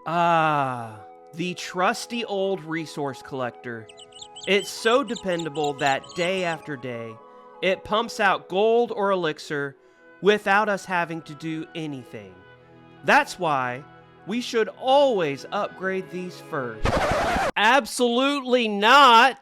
Ah, the trusty old resource collector. It's so dependable that day after day, it pumps out gold or elixir without us having to do anything. That's why we should always upgrade these first. Absolutely not!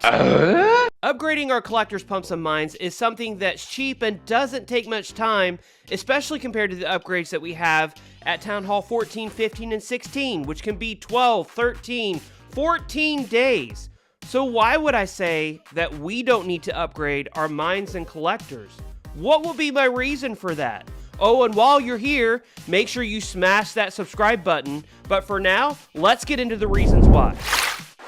Upgrading our collector's pumps and mines is something that's cheap and doesn't take much time, especially compared to the upgrades that we have at Town Hall 14, 15, and 16, which can be 12, 13, 14 days. So why would I say that we don't need to upgrade our mines and collectors? What will be my reason for that? Oh, and while you're here, make sure you smash that subscribe button. But for now, let's get into the reasons why.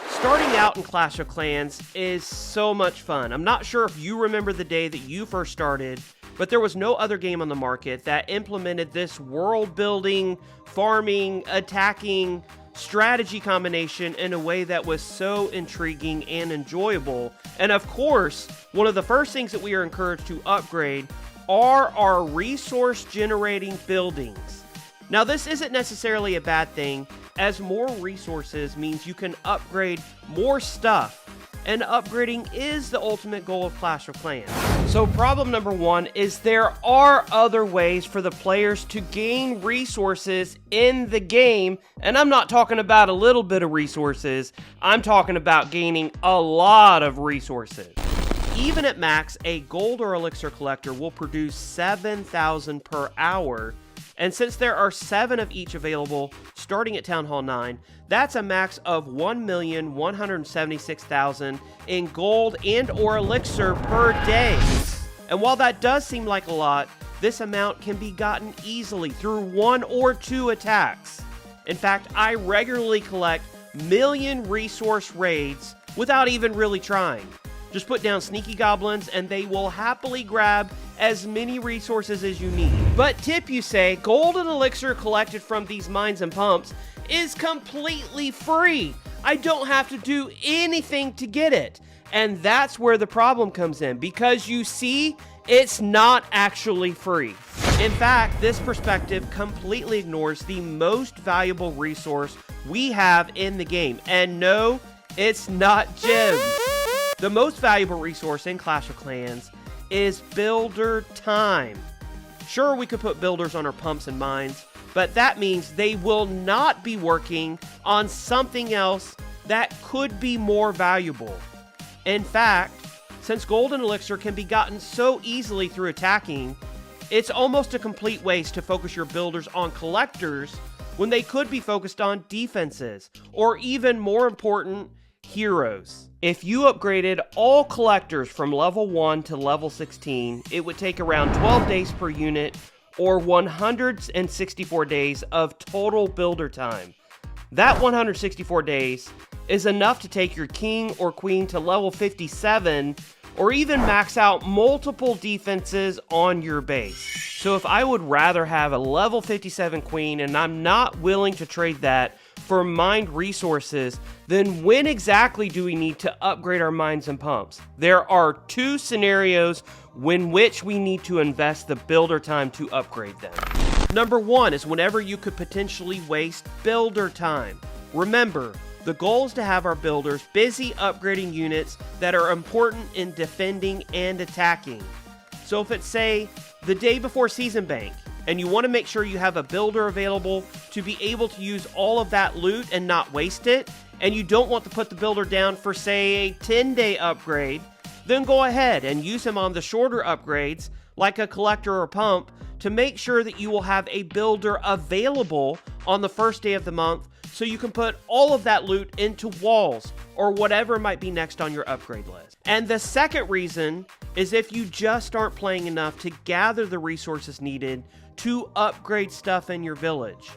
Starting out in Clash of Clans is so much fun. I'm not sure if you remember the day that you first started, but there was no other game on the market that implemented this world-building, farming, attacking, strategy combination in a way that was so intriguing and enjoyable. And of course, one of the first things that we are encouraged to upgrade are our resource generating buildings. Now this isn't necessarily a bad thing, as more resources means you can upgrade more stuff, and upgrading is the ultimate goal of Clash of Clans. So problem number one is there are other ways for the players to gain resources in the game, and I'm not talking about a little bit of resources, I'm talking about gaining a lot of resources. Even at max, a gold or elixir collector will produce 7,000 per hour, and since there are 7 of each available starting at Town Hall 9, that's a max of 1,176,000 in gold and or elixir per day. And while that does seem like a lot, this amount can be gotten easily through 1 or 2 attacks. In fact, I regularly collect million resource raids without even really trying. Just put down sneaky goblins and they will happily grab as many resources as you need. But tip, you say, gold and elixir collected from these mines and pumps is completely free. I don't have to do anything to get it. And that's where the problem comes in, because you see, it's not actually free. In fact, this perspective completely ignores the most valuable resource we have in the game. And no, it's not gems. The most valuable resource in Clash of Clans is builder time. Sure, we could put builders on our pumps and mines, but that means they will not be working on something else that could be more valuable. In fact, since gold and elixir can be gotten so easily through attacking, it's almost a complete waste to focus your builders on collectors when they could be focused on defenses, or even more important, heroes. If you upgraded all collectors from level 1 to level 16, it would take around 12 days per unit, or 164 days of total builder time. That 164 days is enough to take your king or queen to level 57, or even max out multiple defenses on your base. So if I would rather have a level 57 queen and I'm not willing to trade that for mined resources, then when exactly do we need to upgrade our mines and pumps? There are 2 scenarios in which we need to invest the builder time to upgrade them. Number 1 is whenever you could potentially waste builder time. Remember, the goal is to have our builders busy upgrading units that are important in defending and attacking. So if it's, say, the day before Season Bank, and you want to make sure you have a builder available to be able to use all of that loot and not waste it, and you don't want to put the builder down for, say, a 10-day upgrade, then go ahead and use him on the shorter upgrades, like a collector or pump, to make sure that you will have a builder available on the first day of the month, so you can put all of that loot into walls, or whatever might be next on your upgrade list. And the second reason is if you just aren't playing enough to gather the resources needed to upgrade stuff in your village.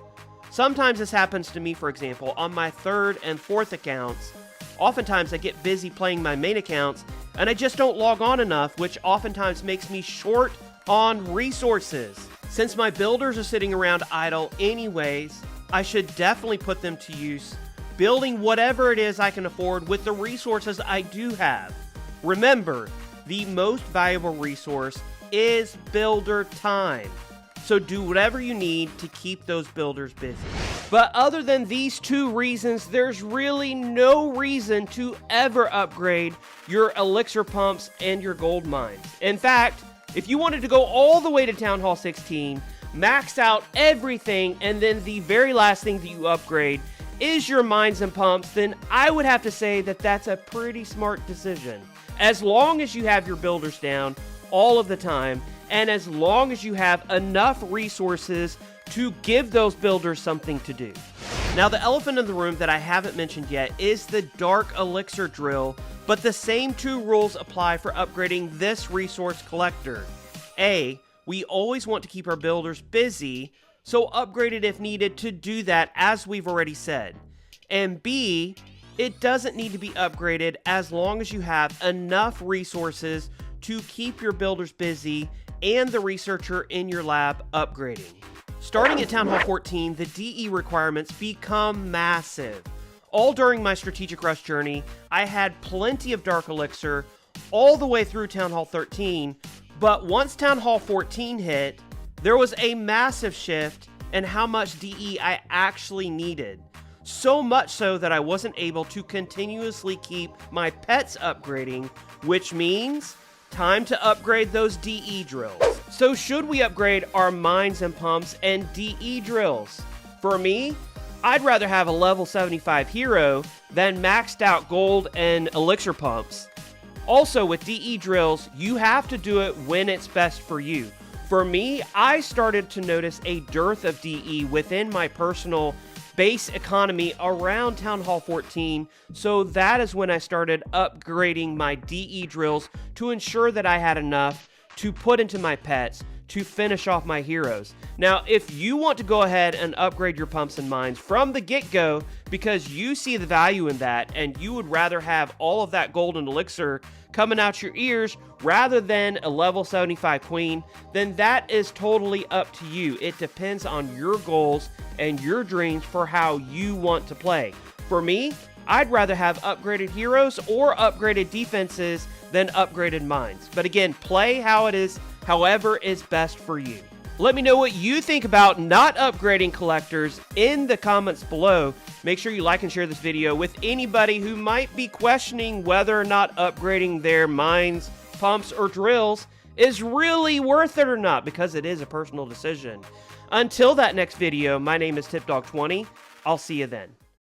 Sometimes this happens to me, for example, on my 3rd and 4th accounts. Oftentimes I get busy playing my main accounts and I just don't log on enough, which oftentimes makes me short on resources. Since my builders are sitting around idle anyways, I should definitely put them to use, building whatever it is I can afford with the resources I do have. Remember, the most valuable resource is builder time. So do whatever you need to keep those builders busy. But other than these two reasons, there's really no reason to ever upgrade your elixir pumps and your gold mines. In fact, if you wanted to go all the way to Town Hall 16, max out everything, and then the very last thing that you upgrade is your mines and pumps, then I would have to say that that's a pretty smart decision. As long as you have your builders down all of the time, and as long as you have enough resources to give those builders something to do. Now, the elephant in the room that I haven't mentioned yet is the dark elixir drill, but the same two rules apply for upgrading this resource collector. A, we always want to keep our builders busy, so upgrade it if needed to do that, as we've already said. And B, it doesn't need to be upgraded as long as you have enough resources to keep your builders busy and the researcher in your lab upgrading. Starting at Town Hall 14, the DE requirements become massive. All during my strategic rush journey, I had plenty of dark elixir all the way through Town Hall 13, but once Town Hall 14 hit, there was a massive shift in how much DE I actually needed. So much so that I wasn't able to continuously keep my pets upgrading, which means time to upgrade those DE drills. So should we upgrade our mines and pumps and DE drills? For me, I'd rather have a level 75 hero than maxed out gold and elixir pumps. Also, with DE drills, you have to do it when it's best for you. For me, I started to notice a dearth of DE within my personal base economy around Town Hall 14, so that is when I started upgrading my DE drills to ensure that I had enough to put into my pets to finish off my heroes. Now, if you want to go ahead and upgrade your pumps and mines from the get-go because you see the value in that and you would rather have all of that golden elixir coming out your ears rather than a level 75 queen, then that is totally up to you. It depends on your goals and your dreams for how you want to play. For me, I'd rather have upgraded heroes or upgraded defenses than upgraded mines. But again, play how it is, however is best for you. Let me know what you think about not upgrading collectors in the comments below. Make sure you like and share this video with anybody who might be questioning whether or not upgrading their mines, pumps, or drills is really worth it or not, because it is a personal decision. Until that next video, my name is TipDog20. I'll see you then.